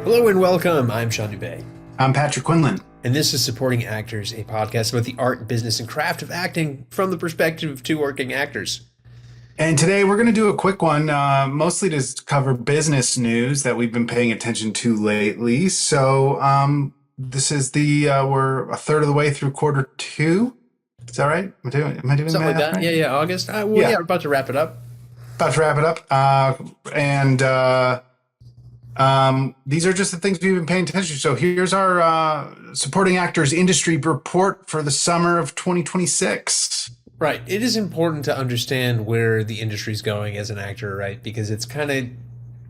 Hello and welcome. I'm Sean Dube. I'm Patrick Quinlan. And this is Supporting Actors, a podcast about the art, business, and craft of acting from the perspective of two working actors. And today we're going to do a quick one, mostly to cover business news that we've been paying attention to lately. So this is we're a third of the way through quarter two. Is that right? Am I doing Something that like that? right? Yeah, August. We're about to wrap it up. These are just the things we've been paying attention to. So here's our supporting actors industry report for the summer of 2026. Right. It is important to understand where the industry is going as an actor, right? Because it's kind of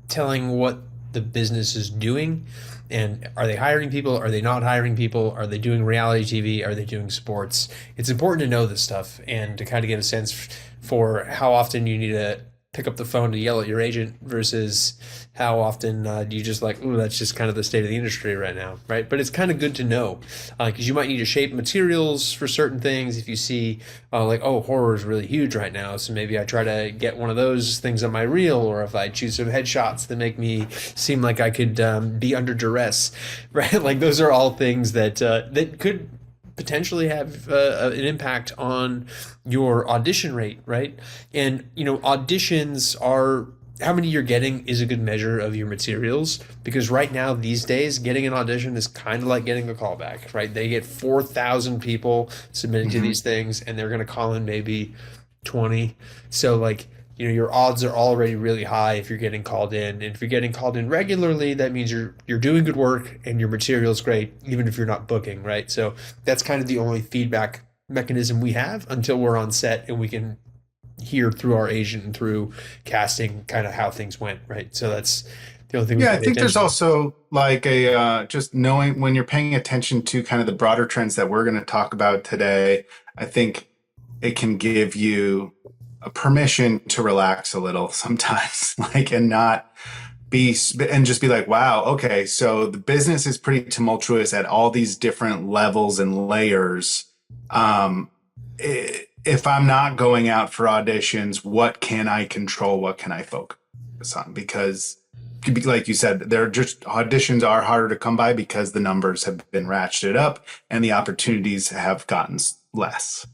telling what the business is doing. And are they hiring people? Are they not hiring people? Are they doing reality TV? Are they doing sports? It's important to know this stuff and to kind of get a sense for how often you need to pick up the phone to yell at your agent versus how often do you just like, ooh, that's just kind of the state of the industry right now, right? But it's kind of good to know because you might need to shape materials for certain things. If you see like, oh, horror is really huge right now, so maybe I try to get one of those things on my reel, or if I choose some headshots that make me seem like I could be under duress, right? Like those are all things that that could potentially have an impact on your audition rate, right? And, you know, auditions are how many you're getting is a good measure of your materials, because right now, these days, getting an audition is kind of like getting a callback, right? They get 4,000 people submitting to these things, and they're going to call in maybe 20. So, like, you know, your odds are already really high if you're getting called in. And if you're getting called in regularly, that means you're doing good work and your material's great, even if you're not booking, right? So that's kind of the only feedback mechanism we have until we're on set and we can hear through our agent and through casting kind of how things went, right? So that's the only thing. Yeah, I think there's also like just knowing when you're paying attention to kind of the broader trends that we're going to talk about today. I think it can give you a permission to relax a little sometimes, like, and not be, and just be like, wow, okay, so the business is pretty tumultuous at all these different levels and layers. If I'm not going out for auditions, what can I control? What can I focus on? Because, like you said, auditions are harder to come by because the numbers have been ratcheted up and the opportunities have gotten less.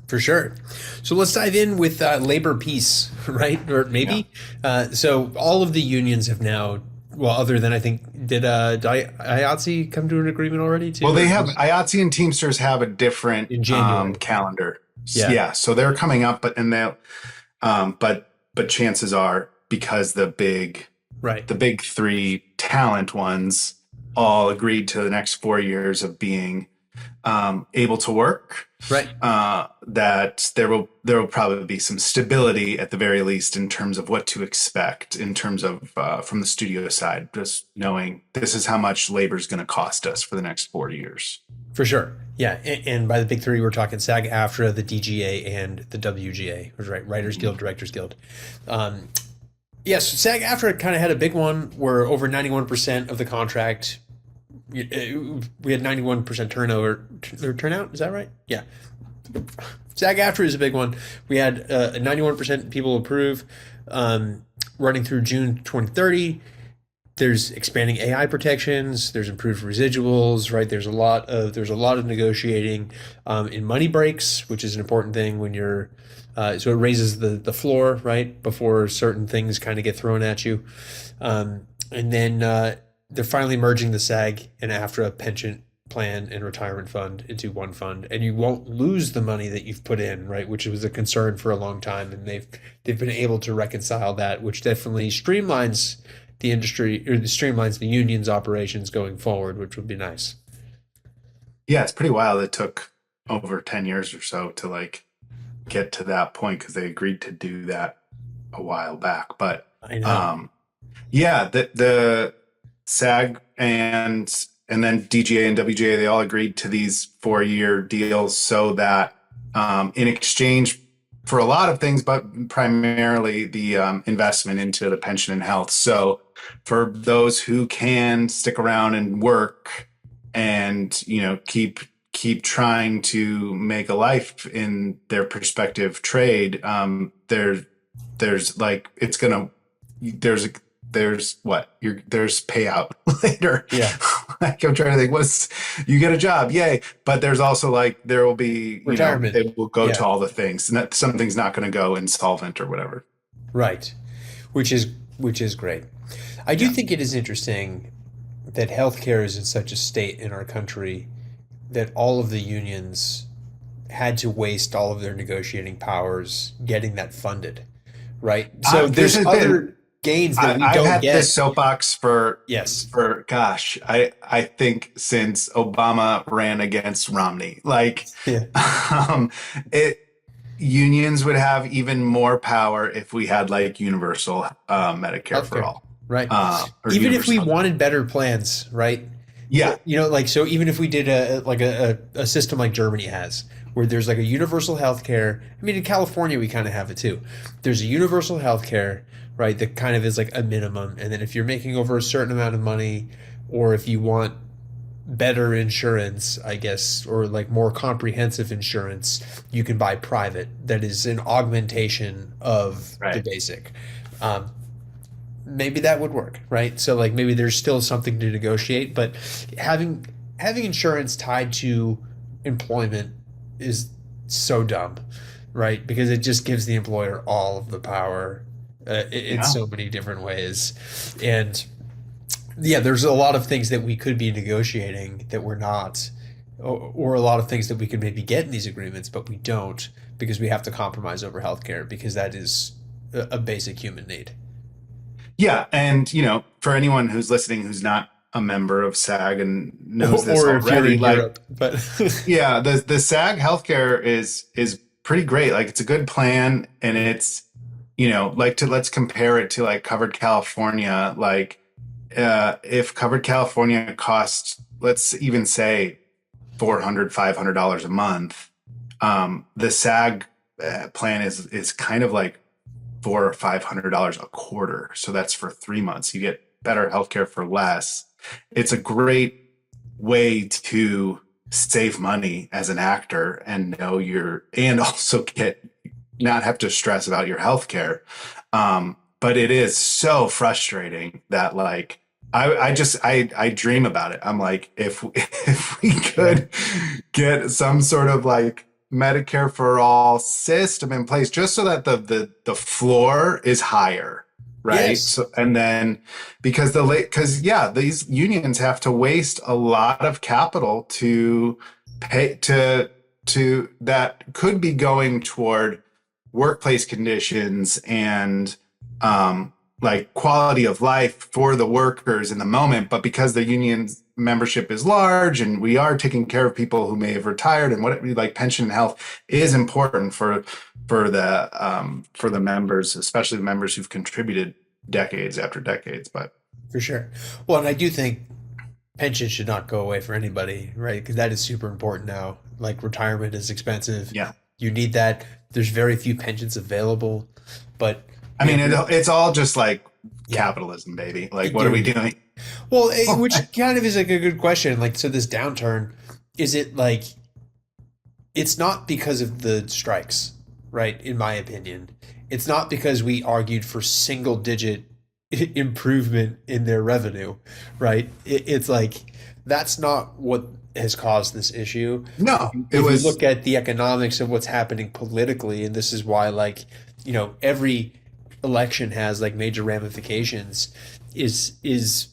For sure. So let's dive in with labor peace, right? Or maybe. Yeah. So all of the unions have now, well, other than I think, did IATSE come to an agreement already too? Well, they have, IATSE and Teamsters have a different calendar. Yeah. So they're coming up, but chances are, because the big three talent ones all agreed to the next 4 years of being able to work, right? That there will probably be some stability at the very least in terms of what to expect in terms of from the studio side, just knowing this is how much labor is going to cost us for the next 4 years. For sure. Yeah. And by the big three, we're talking SAG, AFTRA, the DGA, and the WGA, right? Writers Guild, Directors Guild. Yes, SAG, AFTRA kind of had a big one where over 91% of the contract, we had 91% turnout. Is that right? Yeah. SAG AFTRA is a big one. We had 91% people approve, running through June 2030. There's expanding AI protections. There's improved residuals, right? There's a lot of negotiating in money breaks, which is an important thing when you're. So it raises the floor, right, before certain things kind of get thrown at you, and then they're finally merging the SAG and AFTRA pension plan and retirement fund into one fund, and you won't lose the money that you've put in, right, which was a concern for a long time, and they've been able to reconcile that, which definitely streamlines the industry, or streamlines the union's operations going forward, which would be nice. Yeah, it's pretty wild. It took over 10 years or so to like get to that point because they agreed to do that a while back. But I know. The SAG and then DGA and WGA, they all agreed to these 4-year deals so that in exchange for a lot of things, but primarily the investment into the pension and health. So for those who can stick around and work and, you know, keep trying to make a life in their prospective trade, there's there's there's payout later. Yeah. Like I'm trying to think, you get a job, yay. But there's also like, there will be, Retirement. it will go Yeah. to all the things, and that something's not going to go insolvent or whatever. Right. Which is great. I do think it is interesting that healthcare is in such a state in our country that all of the unions had to waste all of their negotiating powers getting that funded, right? So there's other gains that we I've don't had get. this soapbox for Yes. gosh, I think since Obama ran against Romney, like Yeah. it unions would have even more power if we had like universal Medicare for Healthcare. all. Right. Or Even if we universal. wanted better plans, right? Yeah. Like, so even if we did a system like Germany has, where there's like a universal healthcare. I mean, in California, we kind of have it too. There's a universal healthcare, right? That kind of is like a minimum. And then if you're making over a certain amount of money, or if you want better insurance, I guess, or like more comprehensive insurance, you can buy private. That is an augmentation of the Right. basic. Maybe that would work, right? So like maybe there's still something to negotiate, but having insurance tied to employment is so dumb, right? Because it just gives the employer all of the power in Yeah. so many different ways. And yeah, there's a lot of things that we could be negotiating that we're not, or a lot of things that we could maybe get in these agreements, but we don't because we have to compromise over healthcare because that is a basic human need. Yeah, and for anyone who's listening who's not a member of SAG and knows this Or if you're already, in like Europe, but yeah, the SAG healthcare is pretty great. Like it's a good plan, and it's let's compare it to like Covered California. Like if Covered California costs, let's even say $400-$500 a month, the SAG plan is kind of like $400 or $500 a quarter. So that's for 3 months. You get better healthcare for less. It's a great way to save money as an actor and and also not have to stress about your healthcare. But it is so frustrating that like I dream about it. I'm like, if we could get some sort of like Medicare for all system in place, just so that the floor is higher, right? Yes. So, and then because these unions have to waste a lot of capital to pay to that could be going toward workplace conditions and like quality of life for the workers in the moment, but because the union's membership is large and we are taking care of people who may have retired, and what like pension and health is important for the members, especially the members who've contributed decades after decades. But for sure. Well, and I do think pension should not go away for anybody, right? Because that is super important now. Like retirement is expensive. yeah, You need that. There's very few pensions available, but I mean, it's all just like Yeah. capitalism, baby. Like, what are we doing? well, which kind of is like a good question. Like, so this downturn, is it like, it's not because of the strikes, right? In my opinion, it's not because we argued for single digit improvement in their revenue, right? It's like, that's not what has caused this issue. No, If we look at the economics of what's happening politically, and this is why, like, every election has like major ramifications, is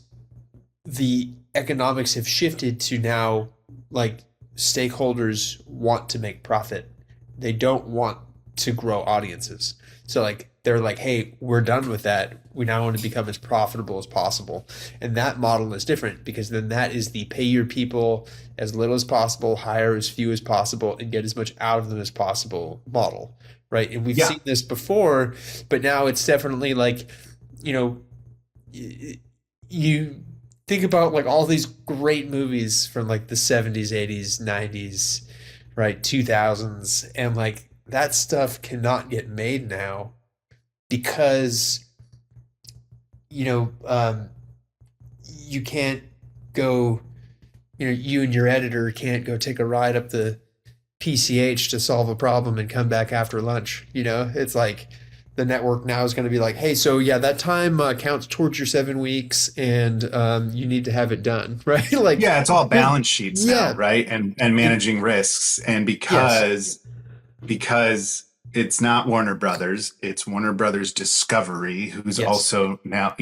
the economics have shifted to now like stakeholders want to make profit. They don't want to grow audiences. So like they're like, hey, we're done with that. We now want to become as profitable as possible. And that model is different because then that is the pay your people as little as possible, hire as few as possible, and get as much out of them as possible model. Right. And we've seen this before, but now it's definitely like, you think about like all these great movies from like the 70s, 80s, 90s, right, 2000s, and like that stuff cannot get made now because you can't go, you and your editor can't go take a ride up the PCH to solve a problem and come back after lunch. It's like the network now is going to be like, hey, so yeah, that time counts towards your 7 weeks, and you need to have it done, right? Like, Yeah, it's all good. balance sheets now, Yeah, right? And managing risks. And yes, because it's not Warner Brothers, it's Warner Brothers Discovery, who's yes, also now,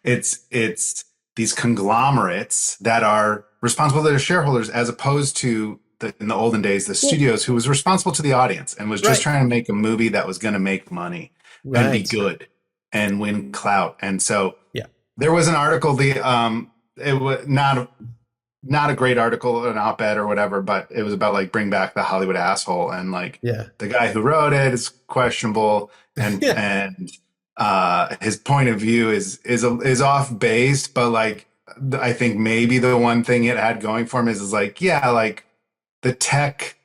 it's these conglomerates that are responsible to their shareholders, as opposed to in the olden days, the well, studios, who was responsible to the audience and was just right, trying to make a movie that was going to make money and be right, good and win clout. And so yeah, there was an article, it was not a great article, an op-ed or whatever, but it was about like bring back the Hollywood asshole, and like yeah, the guy who wrote it is questionable, and yeah, his point of view is off base, but like I think maybe the one thing it had going for him is like, yeah, like the tech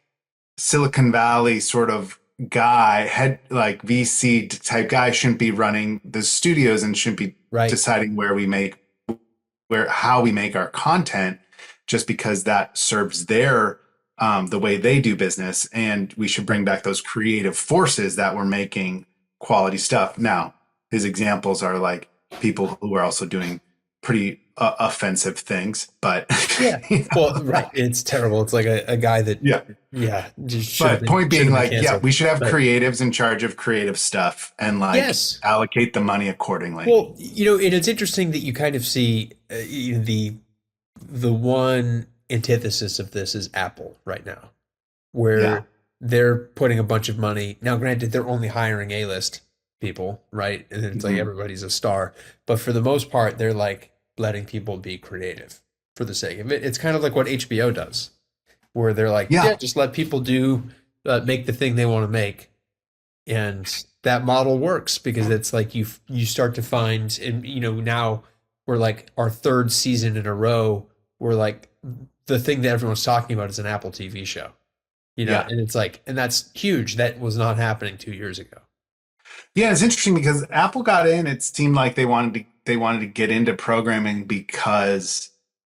Silicon Valley sort of guy, head like VC type guy, shouldn't be running the studios and shouldn't be right, deciding how we make our content, just because that serves the way they do business. And we should bring back those creative forces that were making quality stuff. Now, his examples are like people who are also doing pretty offensive things, but yeah. Well, right, it's terrible. It's like a guy that, yeah. yeah, just But point being, like, yeah, canceled. we should have But creatives in charge of creative stuff and like yes, allocate the money accordingly. well, and it's interesting that you kind of see the one antithesis of this is Apple right now, Yeah. where they're putting a bunch of money. Now, granted, they're only hiring A-list people, right? And it's like Mhm. everybody's a star, but for the most part, they're like letting people be creative for the sake of it. It's kind of like what HBO does, where they're like, Yeah. yeah, just let people do make the thing they want to make, and that model works because it's like you start to find, and now we're like our third season in a row, we're like the thing that everyone's talking about is an Apple TV show, Yeah. and it's like, and that's huge. That was not happening 2 years ago. Yeah, it's interesting because Apple got in. It seemed like they wanted to get into programming because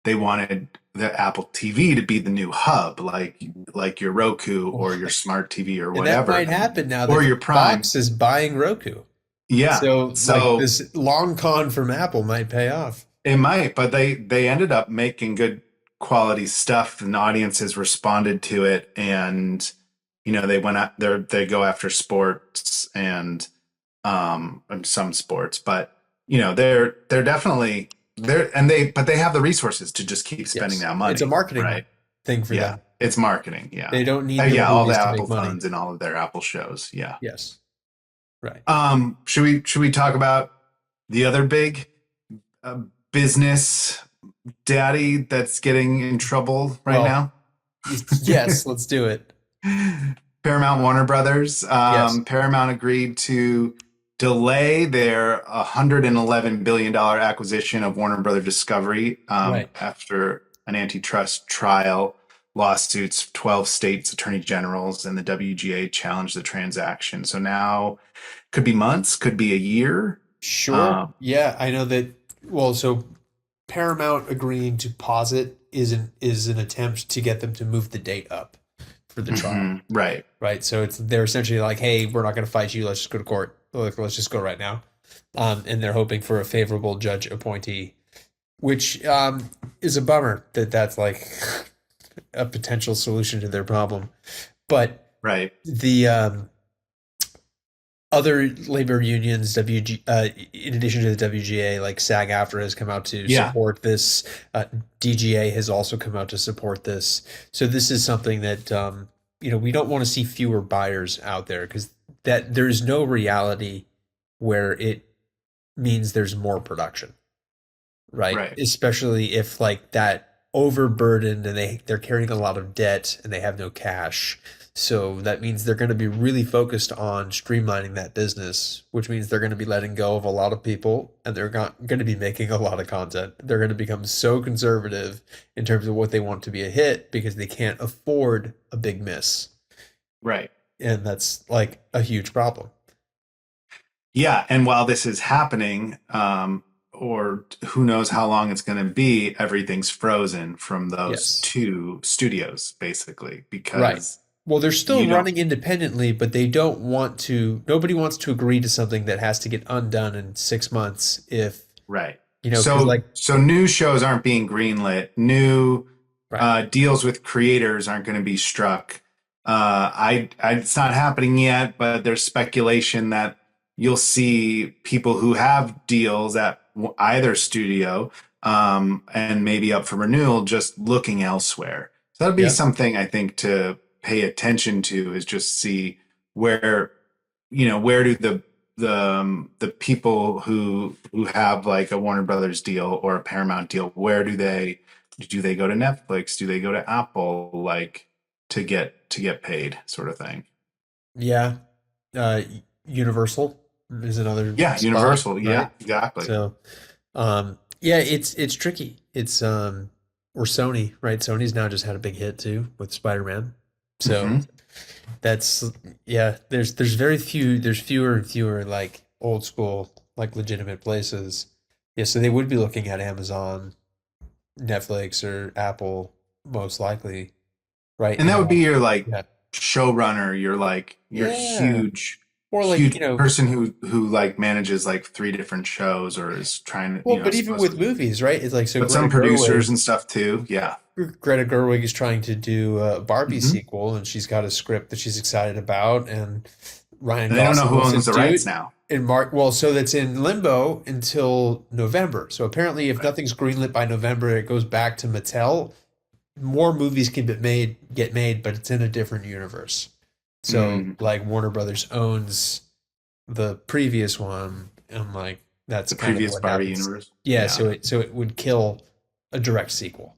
they wanted the Apple TV to be the new hub, like your Roku Well, or your smart TV or and that whatever, might happen now or that your Prime. Fox is buying Roku. Yeah. So like So this long con from Apple might pay off. it might, but they ended up making good quality stuff, and audiences responded to it, and they went out there. They go after sports and some sports, but they're definitely there, but they have the resources to just keep spending Yes. that It's a money, marketing right? thing for Yeah, them. it's marketing. Yeah, They don't need their yeah, all the movies to make Apple money. funds and all of their Apple shows. Yeah. Yes. Right. Should we talk about the other big uh, business daddy that's getting in trouble right Well, now? yes, let's do it. Paramount Warner Brothers. Yes. Paramount agreed to delay their $111 billion acquisition of Warner Brothers Discovery Right. after an antitrust trial. Lawsuits, 12 states attorney generals and the WGA challenged the transaction. So now could be months, could be a year. Sure. Yeah, I know that. Well, so Paramount agreeing to pause it is an attempt to get them to move the date up for the trial. Right. Right. So they're essentially like, hey, we're not going to fight you. Let's just go to court. Let's just go right now. And they're hoping for a favorable judge appointee, which is a bummer that that's like a potential solution to their problem. But Right. the other labor unions, in addition to the WGA, like SAG-AFTRA has come out to support this. DGA has also come out to support this. So this is something that we don't want to see fewer buyers out there, because that there's no reality where it means there's more production, right? Right. Especially if like that overburdened and they're carrying a lot of debt and they have no cash. So that means they're going to be really focused on streamlining that business, which means they're going to be letting go of a lot of people, and they're going to be making a lot of content. They're going to become so conservative in terms of what they want to be a hit because they can't afford a big miss. Right. And that's like a huge problem. Yeah. And while this is happening, or who knows how long it's going to be, everything's frozen from those Yes. two studios, basically, because Right. Well, they're still You don't, running independently, but they don't want to. Nobody wants to agree to something that has to get undone in 6 months. If right. because So like, new shows aren't being greenlit. New right, deals with creators aren't going to be struck. It's not happening yet, but there's speculation that you'll see people who have deals at either studio and maybe up for renewal just looking elsewhere. So that'll be yeah, something I think to pay attention to, is just see where, where do the people who have like a Warner Brothers deal or a Paramount deal, where do they go to Netflix? Do they go to Apple, like to get paid, sort of thing? yeah. Uh, Universal is another Yeah, spot, Universal. Yeah, right? exactly. So, yeah, it's tricky. It's or Sony, right? Sony's now just had a big hit too with Spider-Man. So Hmm. that's yeah. There's fewer and fewer like old school like legitimate places. Yeah, so they would be looking at Amazon, Netflix, or Apple most likely, right? And And that would be your like yeah, showrunner, your yeah, or like huge person who like manages like three different shows or is trying to, well, but even supposed with to, movies, right? It's like so but some Greta producers Gerwig. and stuff too. Yeah. Greta Gerwig is trying to do a Barbie Hmm. sequel, and she's got a script that she's excited about, and Ryan And they don't know Gosling who wants to owns the do rights it now. in March. Well, so that's in limbo until November. So apparently, if nothing's greenlit by November, it goes back to Mattel. More movies can get made, but it's in a different universe. So Mm, like Warner Brothers owns the previous one, and like that's the kind of previous what Barbie happens. universe. Yeah, Yeah. so it would kill a direct sequel.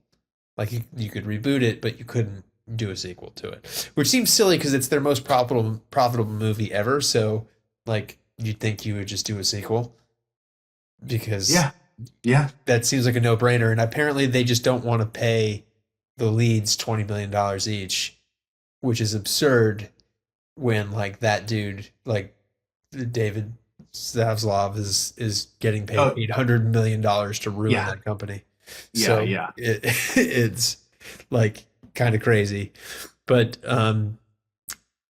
Like you could reboot it, but you couldn't do a sequel to it, which seems silly because it's their most profitable movie ever. So like you'd think you would just do a sequel because Yeah. Yeah. that seems like a no brainer. And apparently they just don't want to pay the leads $20 million each, which is absurd when like that dude like David Zaslav is getting paid Oh, $800 million to ruin yeah. that company. Yeah. So Yeah. it's like kind of crazy, but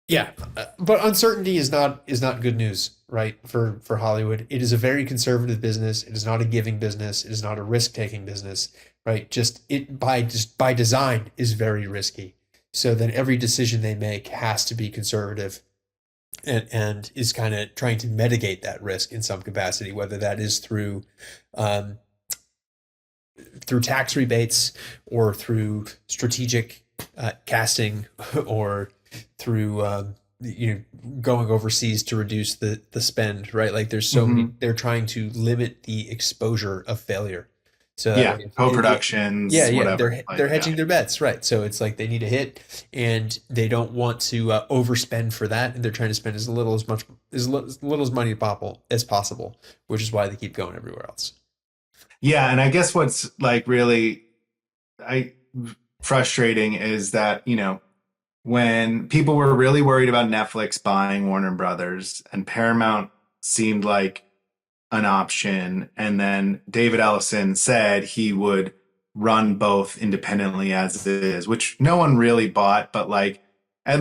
yeah, but uncertainty is not good news, right? For Hollywood, it is a very conservative business. It is not a giving business. It is not a risk taking business, right? Just by design is very risky. So then every decision they make has to be conservative and is kind of trying to mitigate that risk in some capacity, whether that is um, through tax rebates or through strategic casting or through going overseas to reduce the spend, right? Like there's so many, Hmm. they're trying to limit the exposure of failure. So that Yeah. way, yeah, Co-productions, yeah, whatever. they're Like, yeah. hedging their bets, right? So it's like they need a hit, and they don't want to overspend for that, and they're trying to spend as little as money as possible, which is why they keep going everywhere else. Yeah. And I guess what's like really I frustrating is that, when people were really worried about Netflix buying Warner Brothers and Paramount seemed like an option, and then David Ellison said he would run both independently as it is, which no one really bought, but like, I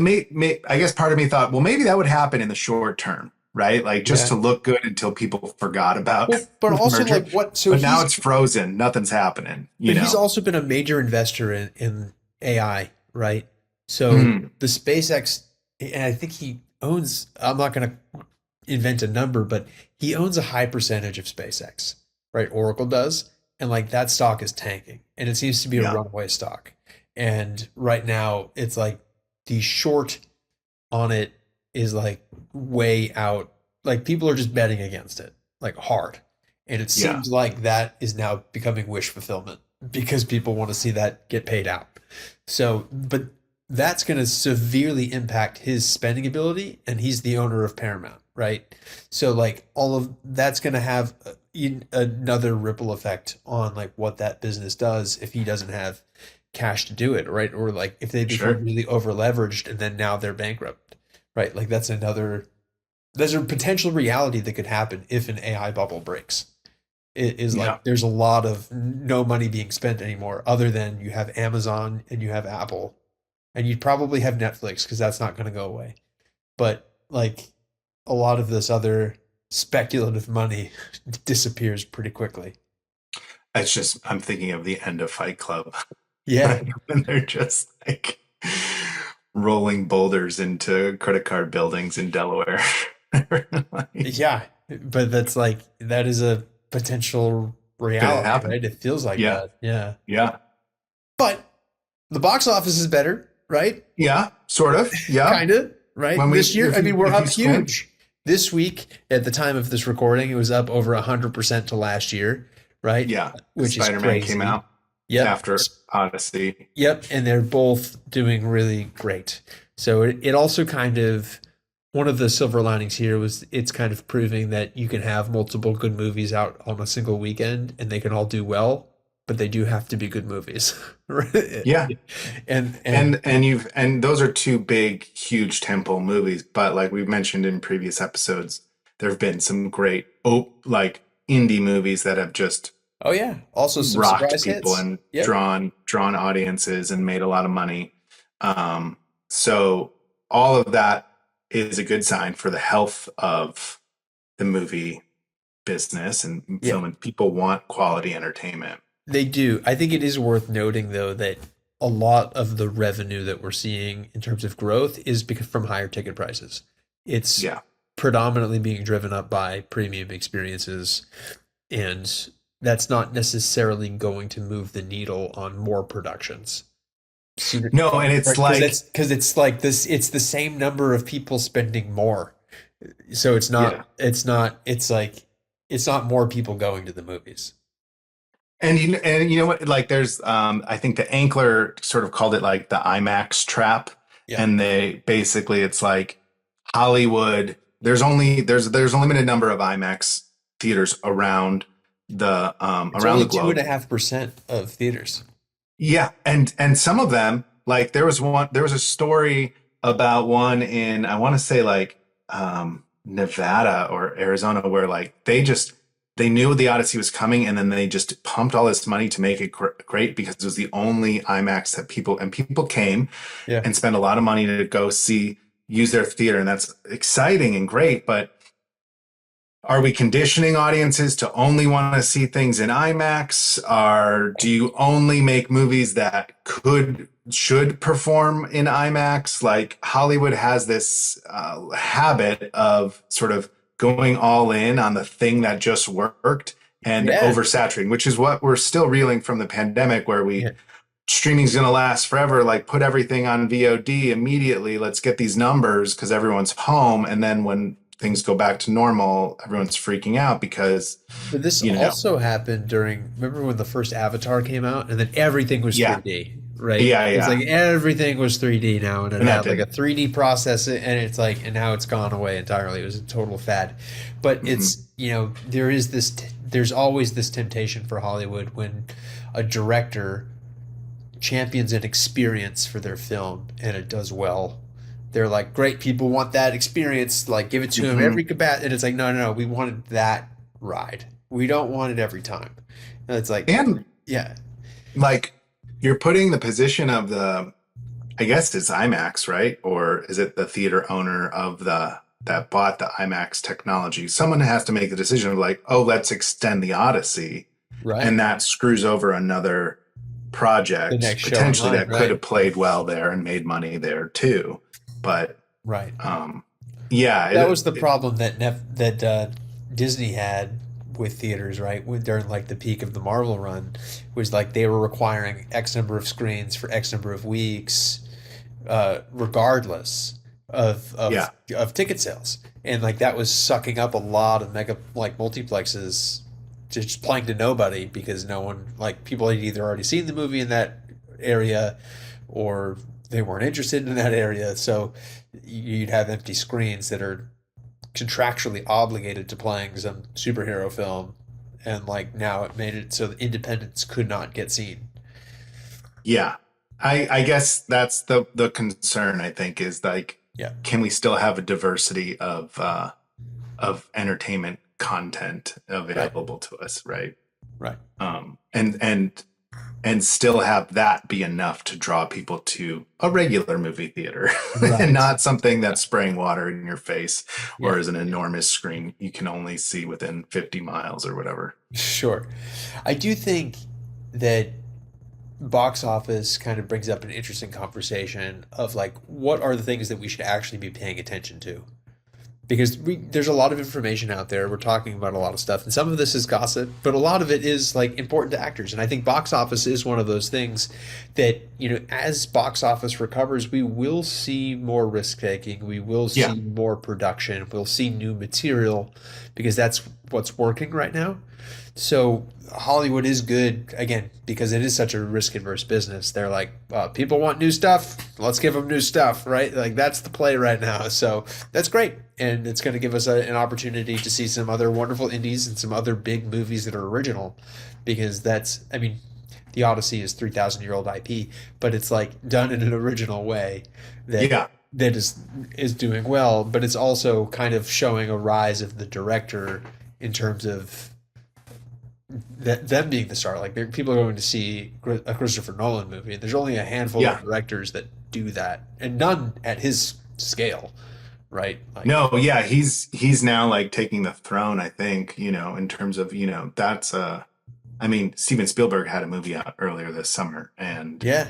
guess part of me thought, well, maybe that would happen in the short term, right? Like just Yeah. to look good until people forgot about Well, but the also merger. like what? So But now it's frozen. Nothing's happening, but he's also been a major investor in AI, right? So Mm, the SpaceX, and I think he owns. I'm not going to invent a number, but he owns a high percentage of SpaceX, right? Oracle does, and like that stock is tanking, and it seems to be a yeah. runaway stock. And right now, it's like the short on it is like way out. Like people are just betting against it, like hard. And it Yeah. seems like that is now becoming wish fulfillment because people want to see that get paid out. So, but that's going to severely impact his spending ability, and he's the owner of Paramount, right? So, like all of that's going to have another ripple effect on like what that business does if he doesn't have cash to do it, right? Or like if they become Sure. really over leveraged and then now they're bankrupt, right? Like there's a potential reality that could happen if an AI bubble breaks. It is Yeah. like there's a lot of no money being spent anymore, other than you have Amazon and you have Apple, and you'd probably have Netflix because that's not going to go away. But like a lot of this other speculative money disappears pretty quickly. It's just, I'm thinking of the end of Fight Club. Yeah. When they're just like rolling boulders into credit card buildings in Delaware. Like, Yeah. But that's like, that is a potential could reality, happen. right? It feels like Yeah. that. Yeah. Yeah. But the box office is better, right? Yeah. Sort of. Yeah. Kind of, right? When we, This year, if I you, mean, we're if you up squint, huge. This week, at the time of this recording, it was up over 100% to last year, right? yeah. Which is Spider-Man crazy. came out Yep. after Odyssey. Yep. And they're both doing really great. So it also kind of, one of the silver linings here was it's kind of proving that you can have multiple good movies out on a single weekend and they can all do well, but they do have to be good movies. Right? Yeah. And Those are two big, huge temple movies. But like we've mentioned in previous episodes, there have been some great like indie movies that have just oh yeah, also some rocked surprise people hits. and Yep. drawn audiences and made a lot of money. So all of that is a good sign for the health of the movie business and Yeah. film, and people want quality entertainment. They do. I think it is worth noting though that a lot of the revenue that we're seeing in terms of growth is because from higher ticket prices. It's Yeah. predominantly being driven up by premium experiences, and that's not necessarily going to move the needle on more productions. No, and it's like, Because it's like this, it's the same number of people spending more. So yeah. it's like, it's not more people going to the movies. And you know what? Like, there's I think the Ankler sort of called it like the IMAX trap, Yeah. and they basically it's like Hollywood. There's only a limited number of IMAX theaters around the It's around only the globe. 2.5% of theaters. Yeah, and some of them, like there was a story about one in, I want to say like Nevada or Arizona, where like they knew the Odyssey was coming, and then they just pumped all this money to make it great because it was the only IMAX that people came Yeah. and spent a lot of money to go use their theater, and that's exciting and great. But are we conditioning audiences to only want to see things in IMAX? Do you only make movies that should perform in IMAX? Like Hollywood has this habit of sort of going all in on the thing that just worked and Yeah. oversaturating, which is what we're still reeling from the pandemic, where Yeah. streaming's going to last forever. Like, put everything on VOD immediately. Let's get these numbers because everyone's home. And then when things go back to normal, everyone's freaking out because, But this also happened remember when the first Avatar came out and then everything was Yeah. 3D, right? Yeah, It's yeah. like everything was 3D now, and it And that had like a 3D process, and it's like, and now it's gone away entirely. It was a total fad. But it's, there's always this temptation for Hollywood when a director champions an experience for their film and it does well. They're like, great, people want that experience. Like, give it to them every combat. And it's like, no, we wanted that ride. We don't want it every time. And it's like, And yeah, like, you're putting the position of I guess it's IMAX, right? Or is it the theater owner that bought the IMAX technology? Someone has to make the decision of like, oh, let's extend the Odyssey. right. And that screws over another project The next show potentially online, that could have played well there and made money there too. But right. yeah, That was the problem that Disney had with theaters, right? During like the peak of the Marvel run, was like they were requiring X number of screens for X number of weeks, regardless of ticket sales, and like that was sucking up a lot of mega like multiplexes, just playing to nobody because no one, like, people had either already seen the movie in that area or they weren't interested in that area, so you'd have empty screens that are contractually obligated to playing some superhero film, and like now it made it so the independents could not get seen. Yeah. I guess that's the concern, I think, is like, Yeah. can we still have a diversity of entertainment content available to us, right? Right. And and still have that be enough to draw people to a regular movie theater and Right. not something that's spraying water in your face Yeah. or is an enormous screen you can only see within 50 miles or whatever. Sure. I do think that box office kind of brings up an interesting conversation of like what are the things that we should actually be paying attention to, because there's a lot of information out there. We're talking about a lot of stuff, and some of this is gossip, but a lot of it is like important to actors. And I think box office is one of those things that, as box office recovers, we will see more risk taking, we will Yeah. see more production, we'll see new material, because that's what's working right now. So Hollywood is good again because it is such a risk adverse business. They're like, people want new stuff. Let's give them new stuff, right? Like that's the play right now. So that's great, and it's going to give us an opportunity to see some other wonderful indies and some other big movies that are original, because I mean, the Odyssey is 3,000-year-old IP, but it's like done in an original way that Yeah. that is doing well. But it's also kind of showing a rise of the director in terms of them being the star. Like people are going to see a Christopher Nolan movie, and there's only a handful Yeah. of directors that do that, and none at his scale, right? Like, No, yeah, he's now like taking the throne, I think, in terms of, that's I mean, Steven Spielberg had a movie out earlier this summer and yeah,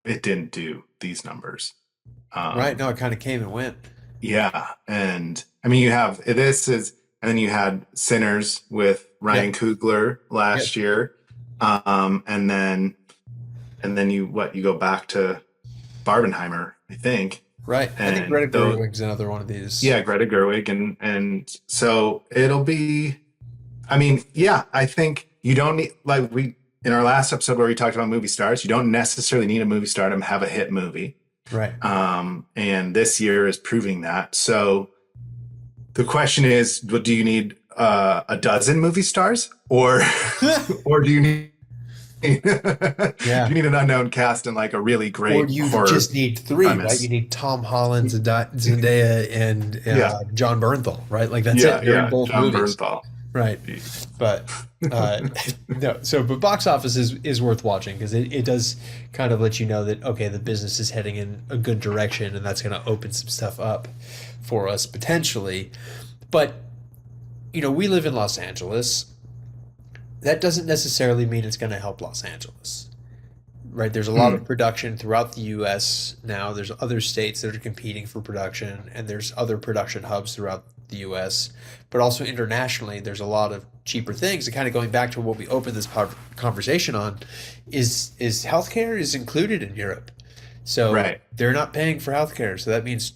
it didn't do these numbers. right. Um No, it kind of came and went. yeah, and I mean you have this is and then you had Sinners with Ryan Yep, Coogler yep, last year. And then you go back to Barbenheimer, I think. right. I think Greta And though Gerwig's another one of these. yeah, Greta Gerwig, and so it'll be. I mean, yeah, I think you don't need like we in our last episode where we talked about movie stars. You don't necessarily need a movie star to have a hit movie, Right. and this year is proving that. So the question is, do you need a dozen movie stars, or or do you need Yeah. you need an unknown cast and like a really Or great you horror just need three, right? premise? You need Tom Holland, Zendaya, and Yeah, John Bernthal, right? Like that's yeah, it. They're in yeah. both John movies. Bernthal. Right. But no, but box office is worth watching because it does kind of let you know that okay, the business is heading in a good direction, and that's going to open some stuff up for us potentially. But we live in Los Angeles. That doesn't necessarily mean it's going to help Los Angeles. Right? There's a lot of Hmm. production throughout the US now. There's other states that are competing for production, and there's other production hubs throughout the US. But also internationally, there's a lot of cheaper things. And kind of going back to what we opened this conversation on, is healthcare is included in Europe. So Right. they're not paying for healthcare. So that means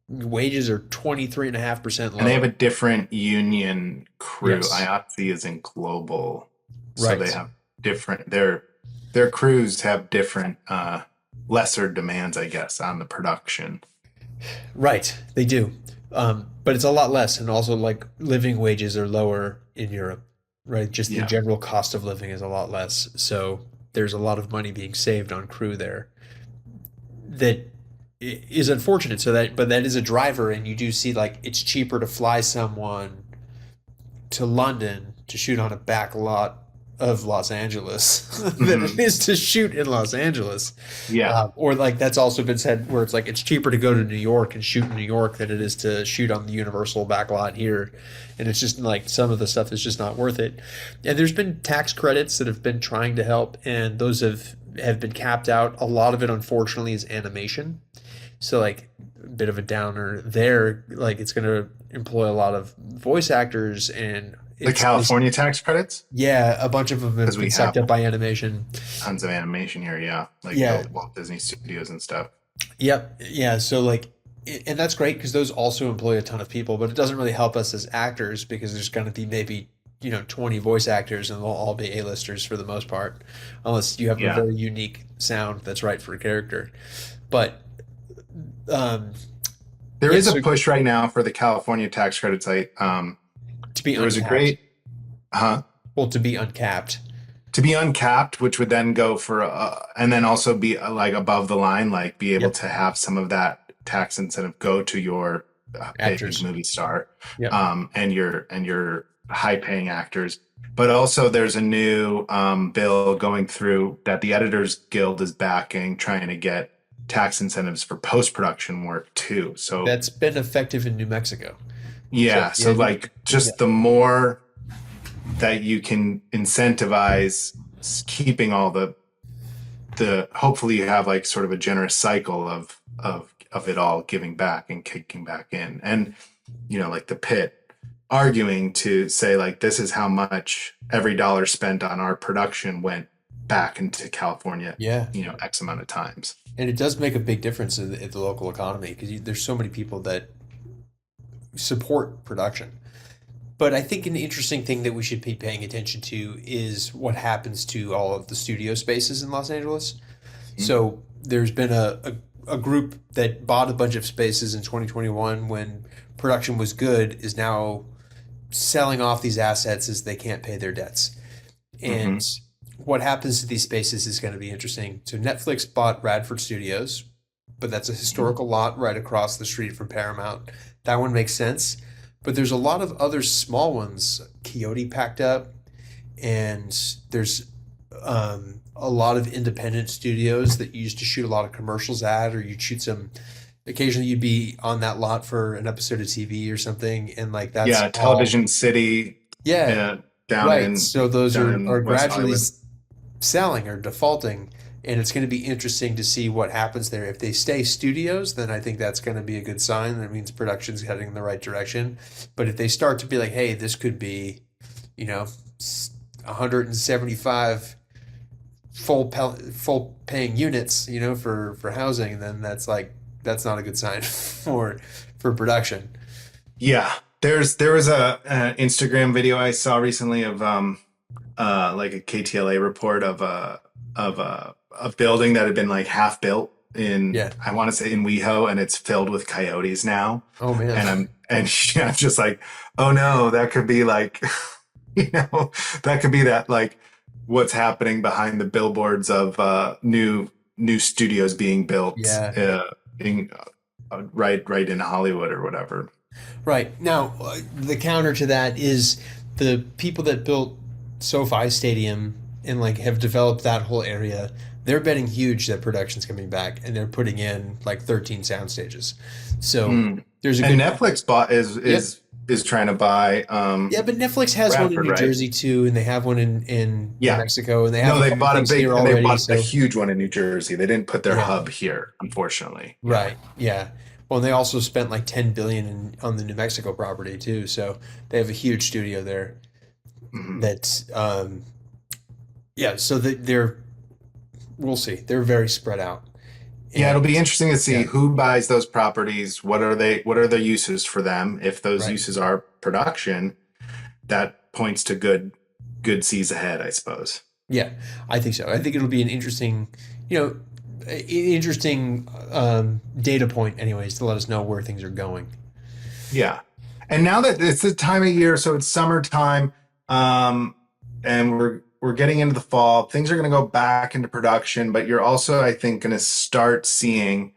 wages are 23.5% And they have a lower. different union crew. Yes. IATSE is in global, so they Right. have different. Their crews have different, lesser demands, I guess, on the production. Right. They do. But it's a lot less. And also, like, living wages are lower in Europe, right? Just the Yeah. general cost of living is a lot less. So there's a lot of money being saved on crew there that is unfortunate. But that is a driver. And you do see, like, it's cheaper to fly someone to London to shoot on a back lot of Los Angeles than Hmm. it is to shoot in Los Angeles. Yeah. Or like that's also been said where it's like it's cheaper to go to New York and shoot in New York than it is to shoot on the Universal backlot here. And it's just like some of the stuff is just not worth it. And there's been tax credits that have been trying to help, and those have been capped out. A lot of it unfortunately is animation. So like a bit of a downer there. Like it's going to employ a lot of voice actors, and The California tax credits, yeah, a bunch of them have because been we sucked have up by animation. tons of animation here. Yeah, like Yeah, the Walt Disney Studios and stuff. yep, yeah. So like, and that's great because those also employ a ton of people, but it doesn't really help us as actors because there's going to be maybe 20 voice actors, and they'll all be A-listers for the most part, unless you have a Yeah. very unique sound that's right for a character. But um, There yeah, is so a push right now for the California tax credits. to be There was a uncapped, great, huh? well, to be uncapped, To be uncapped, which would then go for, and then also be like above the line, like be able yep, to have some of that tax incentive go to your big actors, movie star, yep, and your high paying actors. But also there's a new bill going through that the Editors Guild is backing, trying to get tax incentives for post-production work too. So That's been effective in New Mexico. So yeah, so yeah, like yeah, just the more that you can incentivize keeping all the hopefully you have like sort of a generous cycle of it all giving back and kicking back in. And like the pit arguing to say like this is how much every dollar spent on our production went back into California, yeah. X amount of times. And it does make a big difference in the local economy because there's so many people that support production. But I think an interesting thing that we should be paying attention to is what happens to all of the studio spaces in Los Angeles. So there's been a group that bought a bunch of spaces in 2021 when production was good, is now selling off these assets as they can't pay their debts. Mm-hmm. And what happens to these spaces is going to be interesting. So Netflix bought Radford Studios, but that's a historical lot right across the street from Paramount. That one makes sense. But there's a lot of other small ones. Coyote packed up, and there's a lot of independent studios that you used to shoot a lot of commercials at, or you'd shoot some. Occasionally, you'd be on that lot for an episode of TV or something, and like that's Yeah, all. Television City, Yeah, down right. in So those down are in West gradually Hollywood. selling or defaulting, and it's going to be interesting to see what happens there. If they stay studios, then I think that's going to be a good sign. That means production's heading in the right direction. But if they start to be like, hey, this could be, 175 full paying units, for housing, then that's not a good sign for production. Yeah, there was a Instagram video I saw recently of like a KTLA report of a building that had been like half built in, Yeah. I want to say, in WeHo, and it's filled with coyotes now. Oh man. And I'm just like, oh no, that could be like that could be that like what's happening behind the billboards of new studios being built, Yeah. in, right in Hollywood or whatever. Right. Now, the counter to that is the people that built SoFi Stadium and like have developed that whole area. They're betting huge that production's coming back, and they're putting in like 13 sound stages. So there's a And good. Netflix bought Yep. is trying to buy Yeah, but Netflix has one in Radford, New right? Jersey too, and they have one in New Yeah. Mexico, and they have No, a they couple bought a things big here and they already. bought a So huge one in New Jersey. They didn't put their yeah, hub here, unfortunately. Yeah. right, yeah. Well, and they also spent like 10 billion on the New Mexico property too, so they have a huge studio there. Mhm. That's yeah. So they're we'll see. They're very spread out, Yeah, it'll and be interesting to see yeah, who buys those properties. What are the uses for them? If those right. uses are production, that points to good seas ahead, I suppose. Yeah, I think so. I think it'll be an interesting, interesting data point, anyways, to let us know where things are going. Yeah. And now that it's the time of year, so it's summertime, and we're getting into the fall, things are going to go back into production, but you're also, I think, going to start seeing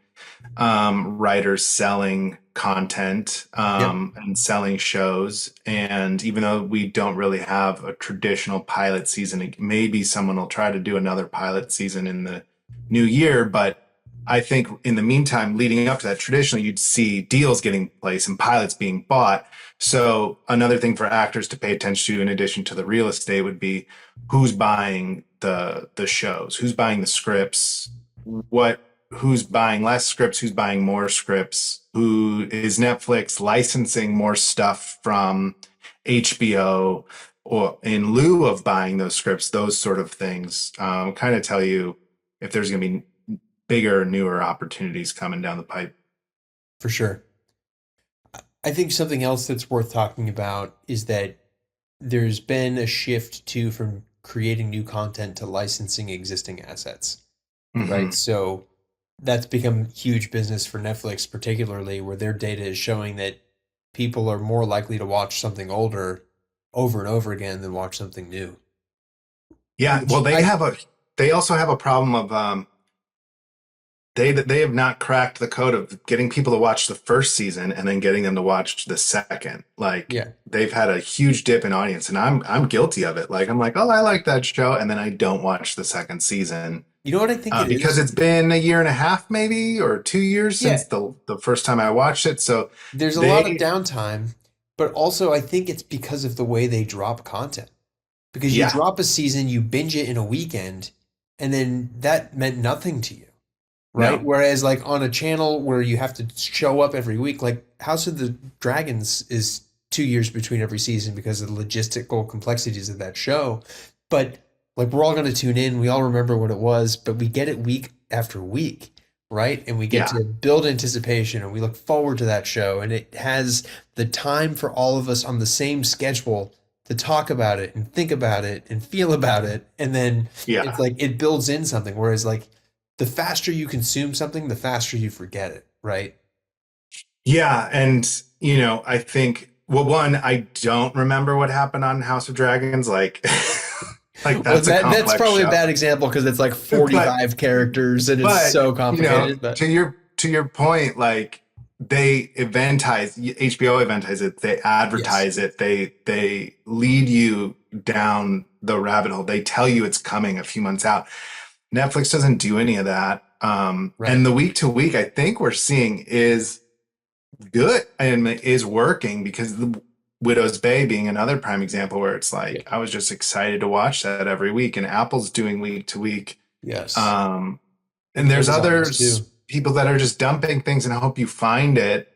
writers selling content, Yep, and selling shows. And even though we don't really have a traditional pilot season, maybe someone will try to do another pilot season in the new year. But I think in the meantime, leading up to that, traditionally you'd see deals getting place and pilots being bought. So another thing for actors to pay attention to, in addition to the real estate, would be who's buying the shows, who's buying the scripts, who's buying less scripts, who's buying more scripts, who is Netflix licensing more stuff from HBO or in lieu of buying those scripts. Those sort of things kind of tell you if there's going to be bigger, newer opportunities coming down the pipe. for sure. I think something else that's worth talking about is that there's been a shift too from creating new content to licensing existing assets, right? Hmm. So that's become huge business for Netflix, particularly where their data is showing that people are more likely to watch something older over and over again than watch something new. Yeah, Which well, I they also have a problem of they have not cracked the code of getting people to watch the first season and then getting them to watch the second. Like Yeah. they've had a huge dip in audience, and I'm guilty of it. Like I'm like, oh, I like that show, and then I don't watch the second season You know what I think it because is? it's been a year and a half, maybe, or 2 years Yeah. since the first time I watched it. So There's a lot of they, downtime, but also I think it's because of the way they drop content. Because you yeah, drop a season, you binge it in a weekend, and then that meant nothing to you, right? no, Whereas like on a channel where you have to show up every week, like House of the Dragons is 2 years between every season because of the logistical complexities of that show. But like we're all going to tune in, we all remember what it was, but we get it week after week, right? And we get yeah, to build anticipation and we look forward to that show. And it has the time for all of us on the same schedule to talk about it and think about it and feel about it. And then it's yeah. like it builds in something. Whereas like the faster you consume something, the faster you forget it, right? Yeah, and I think well, one, I don't remember what happened on House of Dragons. Like, like Well, that's a that's complex probably a show. bad example because it's like But 45 characters and it's but so complicated. But to your point, like they eventize HBO eventize it, they yes, advertise it, they lead you down the rabbit hole. They tell you it's coming a few months out. Netflix doesn't do any of that. right. And the week to week, I think we're seeing is good and is working because the Widow's Bay being another prime example where it's Yeah. like I was just excited to watch that every week, and Apple's doing week to week. Yes. Um, and And there's Amazon is too. others people that are just dumping things and I hope you find it.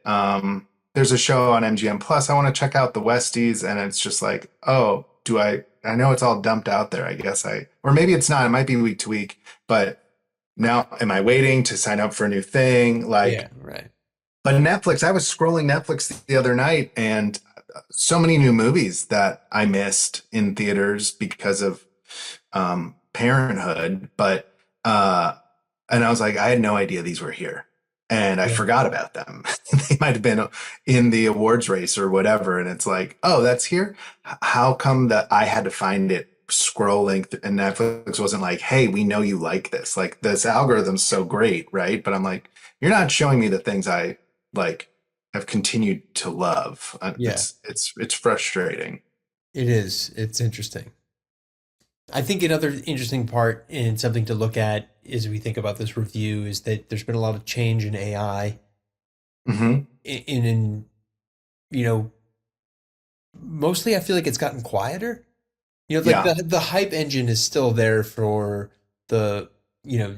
There's a show on MGM Plus. I want to check out the Westies, and it's just like, oh, do I know it's all dumped out there. I guess or maybe it's not. It might be week to week, but now am I waiting to sign up for a new thing? Yeah, Like, right. but Netflix, I was scrolling Netflix the other night and so many new movies that I missed in theaters because of Parenthood. But and I was like, I had no idea these were here. And I Yeah. forgot about them. They might have been in the awards race or whatever. And it's like, oh, that's here. How come that I had to find it scrolling and Netflix wasn't like, hey, we know you like this. Like this algorithm's so great, right? But I'm like, you're not showing me the things I like have continued to love. Yeah, It's frustrating. it is. It's interesting. I think another interesting part and something to look at as we think about this review is that there's been a lot of change in AI Hmm. in you know, mostly I feel like it's gotten quieter. You know, like Yeah, the hype engine is still there for the,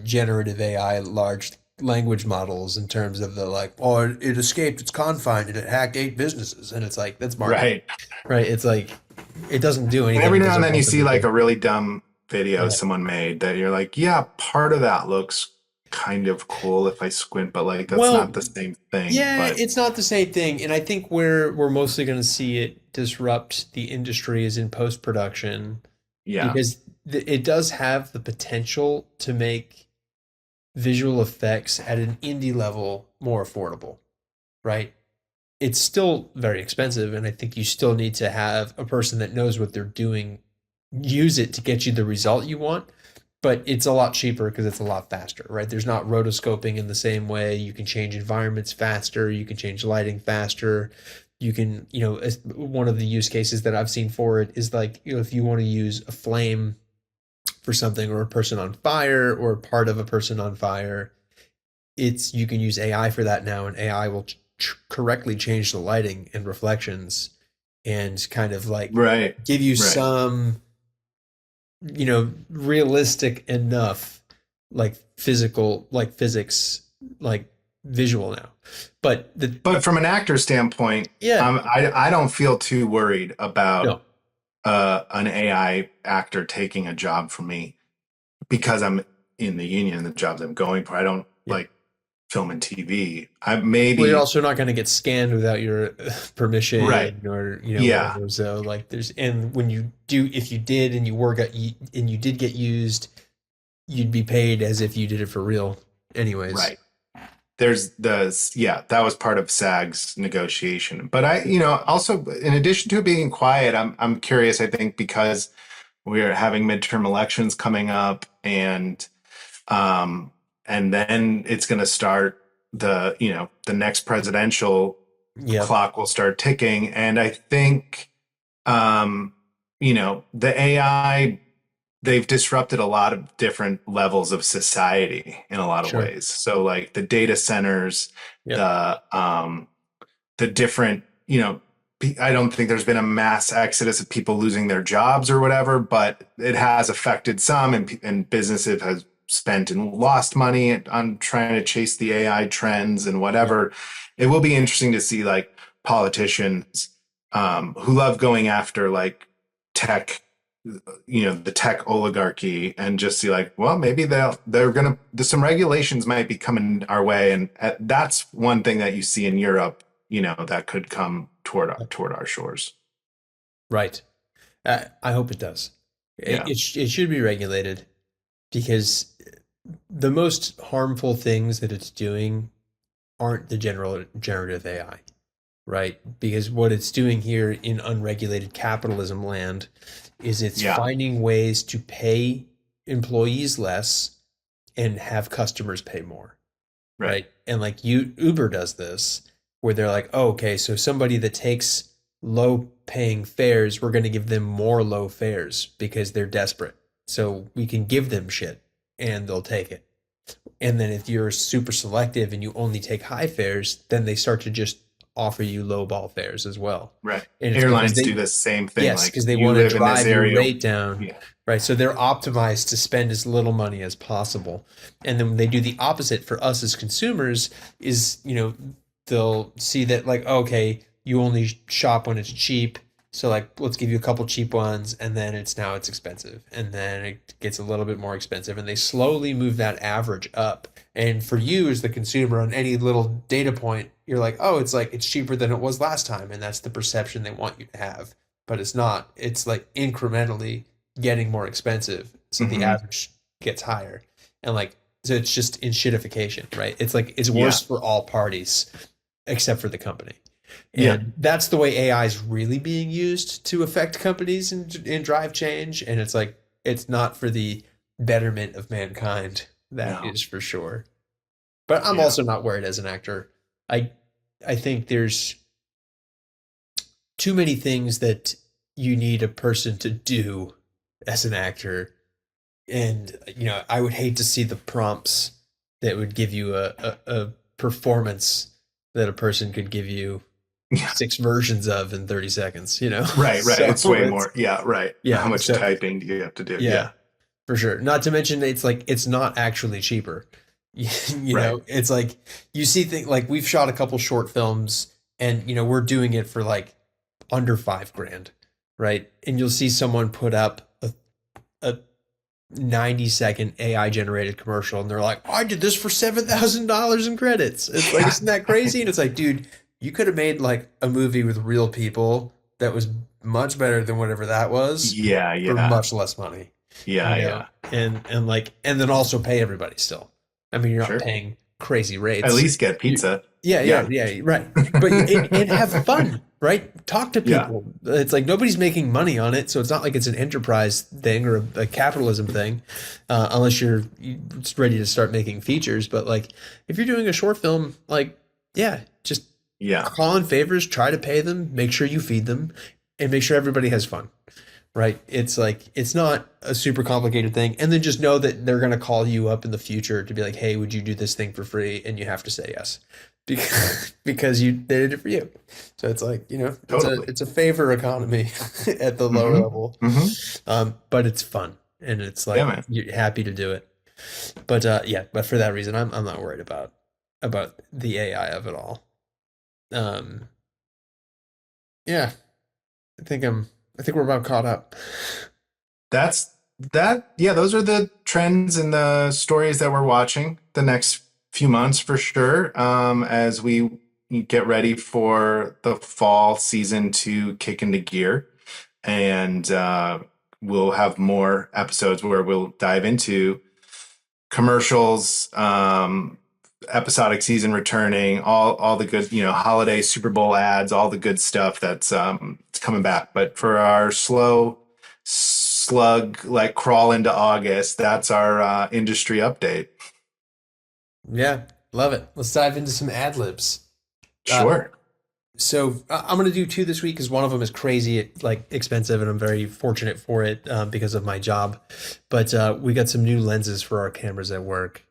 generative AI large language models in terms of the like, oh, it escaped its confine and it hacked 8 businesses. And it's like, that's marketing, right. right? It's like, it doesn't do And anything every because now and it then you wants them see to like do. a really dumb video Yeah. someone made that you're like, yeah, part of that looks kind of cool if I squint, but like that's not Well, the same thing. yeah, But it's not the same thing. And I think where we're mostly going to see it disrupt the industry is in post-production yeah, because it does have the potential to make visual effects at an indie level more affordable, right? It's still very expensive, and I think you still need to have a person that knows what they're doing use it to get you the result you want. But it's a lot cheaper because it's a lot faster, right? There's not rotoscoping in the same way. You can change environments faster. You can change lighting faster. You can, one of the use cases that I've seen for it is like, if you want to use a flame for something or a person on fire or part of a person on fire, you can use AI for that now, and AI will correctly change the lighting and reflections and kind of like right, give you right. some, realistic enough like physical, like physics, like visual now. But But from an actor standpoint, yeah, I don't feel too worried about no, an AI actor taking a job from me because I'm in the union and the jobs I'm going for. I don't yeah. like film and TV. I Well, you're maybe also not going to get scanned without your right. permission or Yeah, whatever. So like and when you do, if you did and and you did get used, you'd be paid as if you did it for real, anyways. right. That was part of SAG's negotiation. But also in addition to it being quiet, I'm curious, I think, because we're having midterm elections coming up and um and then it's going to start the next presidential Yep. clock will start ticking. And I think, the AI, they've disrupted a lot of different levels of society in a lot of Sure. ways. So like the data centers, Yep. the different, I don't think there's been a mass exodus of people losing their jobs or whatever, but it has affected some, and businesses have spent and lost money on trying to chase the AI trends and whatever. It will be interesting to see like politicians who love going after like tech, the tech oligarchy, and just see like, well, maybe some regulations might be coming our way, and that's one thing that you see in Europe, that could come toward our shores. Right. I hope it does. Yeah. It should be regulated because the most harmful things that it's doing aren't the general generative AI, right? Because what it's doing here in unregulated capitalism land is it's Yeah. finding ways to pay employees less and have customers pay more, right? And like Uber does this, where they're like, oh, okay, so somebody that takes low paying fares, we're going to give them more low fares because they're desperate. So we can give them shit and they'll take it. And then if you're super selective and you only take high fares, then they start to just offer you low ball fares as well. Right. And it's Airlines because do the same thing. yes, Like because they you want to live in this drive your area. rate down. Yeah. Right. So they're optimized to spend as little money as possible. And then when they do the opposite for us as consumers is, they'll see that like, okay, you only shop when it's cheap. So like, let's give you a couple cheap ones, and then it's expensive, and then it gets a little bit more expensive, and they slowly move that average up. And for you as the consumer on any little data point, you're like, oh, it's cheaper than it was last time, and that's the perception they want you to have. But it's not. It's like incrementally getting more expensive, so the average gets higher, and like so it's just in shitification, right? It's like it's worse for all parties except for the company. And that's the way AI is really being used to affect companies and drive change. And it's like, it's not for the betterment of mankind. That is for sure. But I'm also not worried as an actor. I think there's too many things that you need a person to do as an actor. And, I would hate to see the prompts that would give you a performance that a person could give you 6 versions of in 30 seconds, Right. So it's way more. Right. Yeah. How much typing do you have to do? Yeah, for sure. Not to mention it's like, it's not actually cheaper. Know, it's like you see things like we've shot a couple short films and, we're doing it for like under $5,000. Right. And you'll see someone put up a 90-second AI generated commercial and they're like, oh, I did this for $7,000 in credits. It's like, isn't that crazy? And it's like, dude, you could have made like a movie with real people that was much better than whatever that was. For much less money. And then also pay everybody still. I mean, you're not paying crazy rates. At least get pizza. Right. But and have fun, right? Talk to people. It's like nobody's making money on it, so it's not like it's an enterprise thing or a capitalism thing, unless you're ready to start making features. But like, if you're doing a short film, like, just call in favors, try to pay them, make sure you feed them, and make sure everybody has fun. Right. It's like, it's not a super complicated thing. And then just know that they're going to call you up in the future to be like, hey, would you do this thing for free? And you have to say yes because they did it for you. So it's like, it's a favor economy at the lower level. But it's fun. And it's like, you're happy to do it. But but for that reason, I'm not worried about the AI of it all. I think we're about caught up. Those are the trends and the stories that we're watching the next few months for sure. As we get ready for the fall season to kick into gear, and we'll have more episodes where we'll dive into commercials, episodic season returning, all the good, holiday Super Bowl ads, all the good stuff that's it's coming back. But for our slow slug, like crawl into August, that's our industry update. Yeah, love it. Let's dive into some ad libs. Sure. So I'm going to do two this week because one of them is crazy, like expensive, and I'm very fortunate for it because of my job. But we got some new lenses for our cameras at work,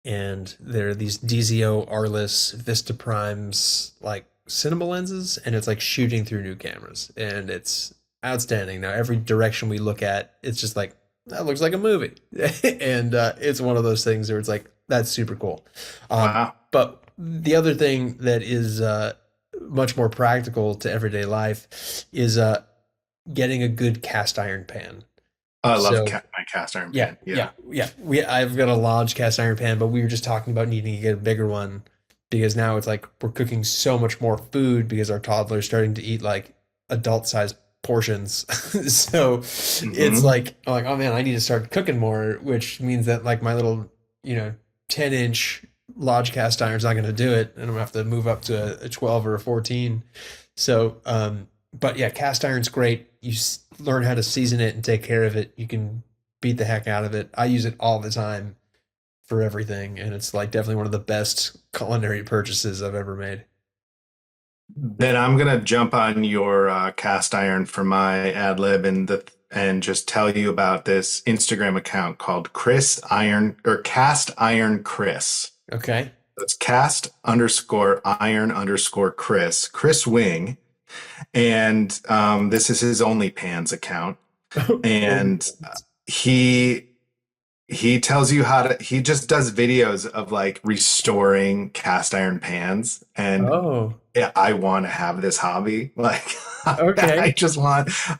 and they're these DZO Vista Primes, like cinema lenses, and it's like shooting through new cameras, and it's outstanding. Now every direction we look at, it's just like that looks like a movie, and it's one of those things where it's like that's super cool. Wow. But the other thing that is much more practical to everyday life is getting a good cast iron pan. Oh, I love So my cast iron yeah, pan. Yeah. I've got a large cast iron pan, but we were just talking about needing to get a bigger one because now it's like we're cooking so much more food because our toddler's starting to eat like adult sized portions. So it's hmm like I'm like, oh man, I need to start cooking more, which means that like my little, 10-inch large cast iron's not going to do it, and I'm gonna have to move up to a 12 or a 14. So, but yeah, cast iron's great. You learn how to season it and take care of it. You can beat the heck out of it. I use it all the time for everything, and it's like definitely one of the best culinary purchases I've ever made. Then I'm gonna jump on your cast iron for my ad lib and just tell you about this Instagram account called Chris Iron or Cast Iron Chris. Okay. That's cast underscore iron underscore Chris Wing. And this is his OnlyPans account. And he tells you he just does videos of like restoring cast iron pans. And Oh, yeah, I want to have this hobby. Like, okay.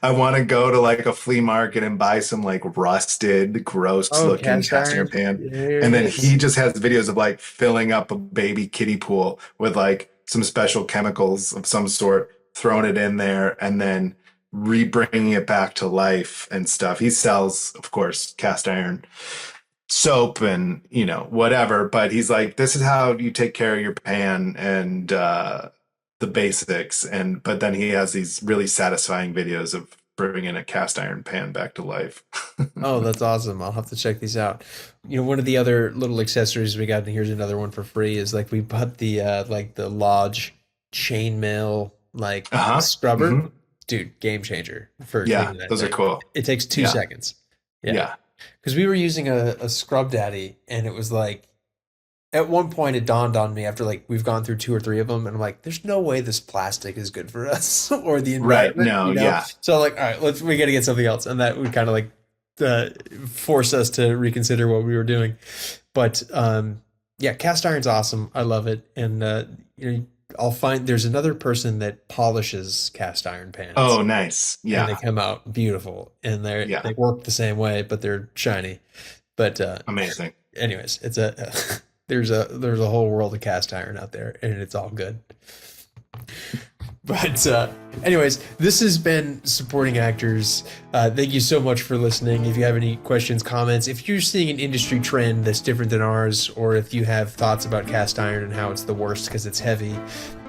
I want to go to like a flea market and buy some like rusted, gross Oh, looking cast cast iron iron. pan. There it And then is. he just has videos of like filling up a baby kiddie pool with like some special chemicals of some sort, throwing it in there, and then re-bringing it back to life and stuff. He sells, of course, cast iron soap and whatever, but he's like, this is how you take care of your pan and the basics. And but then he has these really satisfying videos of bringing a cast iron pan back to life. Oh, that's awesome. I'll have to check these out. One of the other little accessories we got, and here's another one for free, is like we bought the like the Lodge chainmail like Uh-huh. scrubber. hmm Dude, game changer for Yeah, cleaning that those are thing. cool. It takes two Yeah. seconds. Yeah. Yeah. Because we were using a Scrub Daddy, and it was like at one point it dawned on me after like we've gone through two or three of them, and I'm like, there's no way this plastic is good for us or the Right. environment, No, yeah. So I'm like, all right, we got to get something else, and that would kind of like uh, force us to reconsider what we were doing. But yeah, cast iron's awesome. I love it, and I'll find there's another person that polishes cast iron pans, Oh, nice. and they Yeah. come out beautiful, and Yeah. they work the same way, but they're shiny. But Amazing. anyways, it's a there's a whole world of cast iron out there, and it's all good. But anyways, this has been Supporting Actors. Thank you so much for listening. If you have any questions, comments, if you're seeing an industry trend that's different than ours, or if you have thoughts about cast iron and how it's the worst because it's heavy,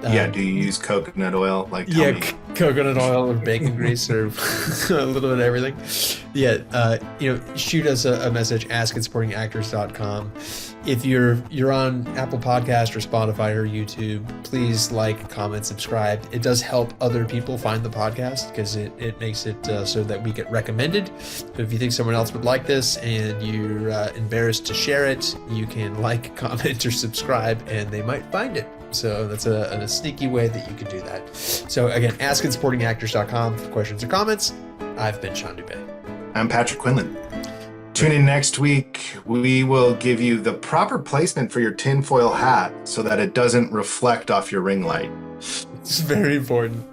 Yeah. Do you use coconut oil? Like, tell yeah, me. coconut oil or bacon grease or a little bit of everything. Yeah, shoot us a message, ask@supportingactors.com. If you're on Apple Podcast or Spotify or YouTube, please like, comment, subscribe. It does help other people find the podcast because it makes it so that we get recommended. So if you think someone else would like this and you're embarrassed to share it, you can like, comment, or subscribe, and they might find it. So that's a sneaky way that you could do that. So again, ask@supportingactors.com for questions or comments. I've been Sean Dube. I'm Patrick Quinlan. Tune in next week. We will give you the proper placement for your tinfoil hat so that it doesn't reflect off your ring light. It's very important.